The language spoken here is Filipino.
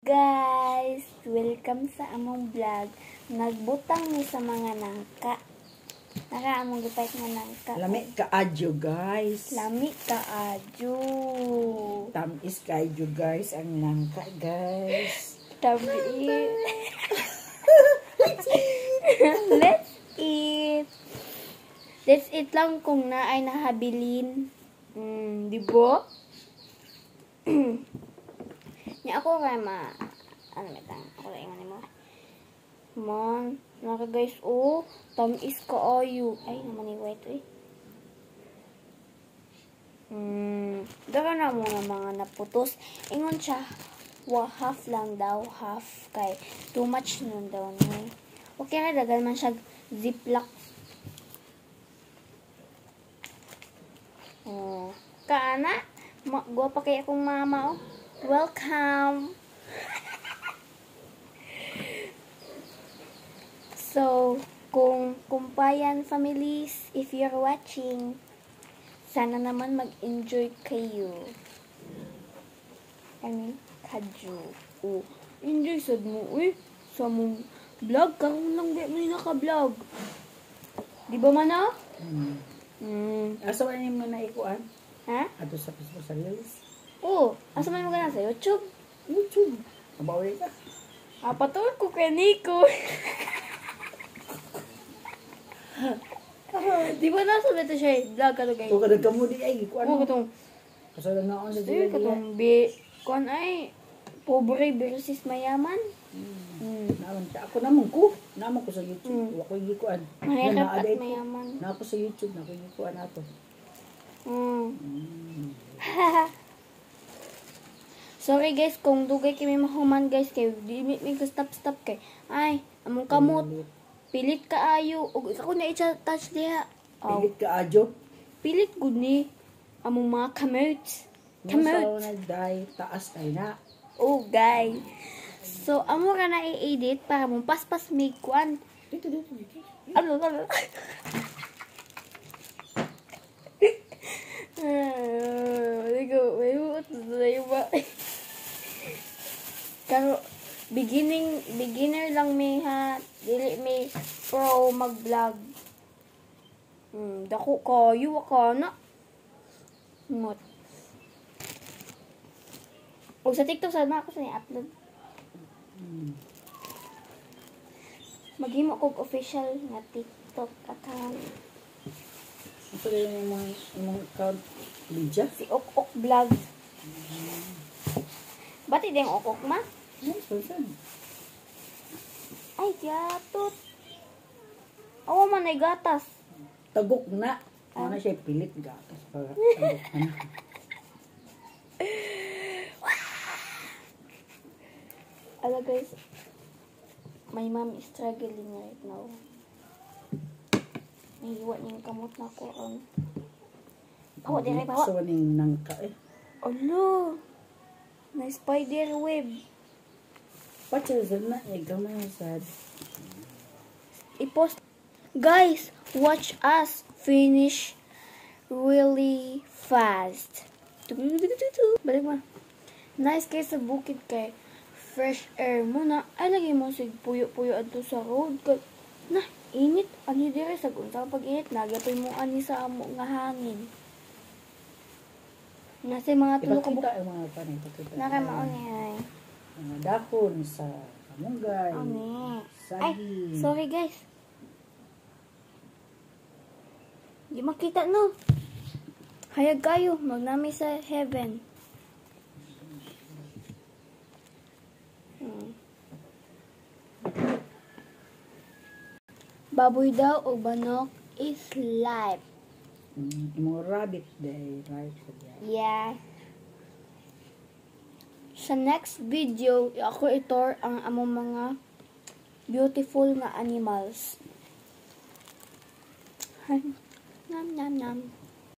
guys! Welcome sa among vlog. Nagbutang ni sa mga nangka. Among gipait nga nangka. Lami ka adyo guys. Lami ka adyo. Tamis ka adyo guys. Ang nangka guys. Tabi. Let's eat. Let's eat lang kung na ay nahabilin. Di ba? Nya ako kay ano metang ako lang ingon mo. Man, naka guys tamis ka ayo. Ay naman ni wait Dara na mo na mga naputos. Ingon siya, half lang daw, half kay too much nun daw ni. Okay ra dagal man siya ziplock. Kaana, guwapa kay akong mama Welcome! So, kung kumpayan families, if you're watching, sana naman mag-enjoy kayo. Kadyo. Enjoy sad mo. Sa mong vlog, karoon lang may naka-vlog. Di ba man na? Asa ba niyo na ikuan? Ha? Ato sa Facebook sa Reels? Asa man mo ganun sa YouTube? YouTube. Mabawali ka. Patol ko kay Nico. Di ba nasa dito siya vlog ka to guys? O kada kamo di ay ikuan. Katong Kasala na on sa katong kuan ay pobre versus mayaman. Naman ako naman ko sa YouTube. Ako gikuan. Mahirap at mayaman. Na ako sa YouTube na ko gikuan ato. Sorry guys, kung dugay kami mahuman guys, kay di mi stop kay. Ay, among kamot. Pilit kaayo. Ug ako na i-touch diha. Pilit ka adyo. Pilit gud ni among mga kamots. Kamot na dai taas kay na. Guys. So, amo ra na i-edit para mong paspas mi kuan. Dito. Ano? Karo beginner lang may ha, dili may pro mag-vlog. Dako kayo ka na. Not. O sa TikTok sa ako sa ni-upload. Maghimo kog official nga TikTok account. Ito yung mga account Lydia? Si Ok Vlog. Bati din Ok ma? Yes, person. Ay, gatot. Awa man ay gatas. Tagok na. Ano na siya pilit gatas para tagok na. Ala guys, my mom is struggling right now. Nahiwa niyang kamot na ko. Bawa dire, bawa. So, aning nangka Alo, na spider web. Pachazal na, gamay sad. I-post. Guys, watch us finish really fast. Balik mo. Nice kay sa bukid kay fresh air muna. Ay, lagi mo sig puyo-puyo adto sa road. Na, init. Ani dire sa unsang pag-init. Nagyapay mo ani sa amo nga hangin. Nasa mga tulo ka Ipakita ang mga panay. Nakamaon ay. Mga dahon sa kamunggay. Ay, sorry guys. Di makita no. Hayag kayo. Magnami sa heaven. Baboy daw o banok is life. Mga rabbit day, right? Yeah. Sa next video, ako itor ang among mga beautiful na animals. Nam nam nam.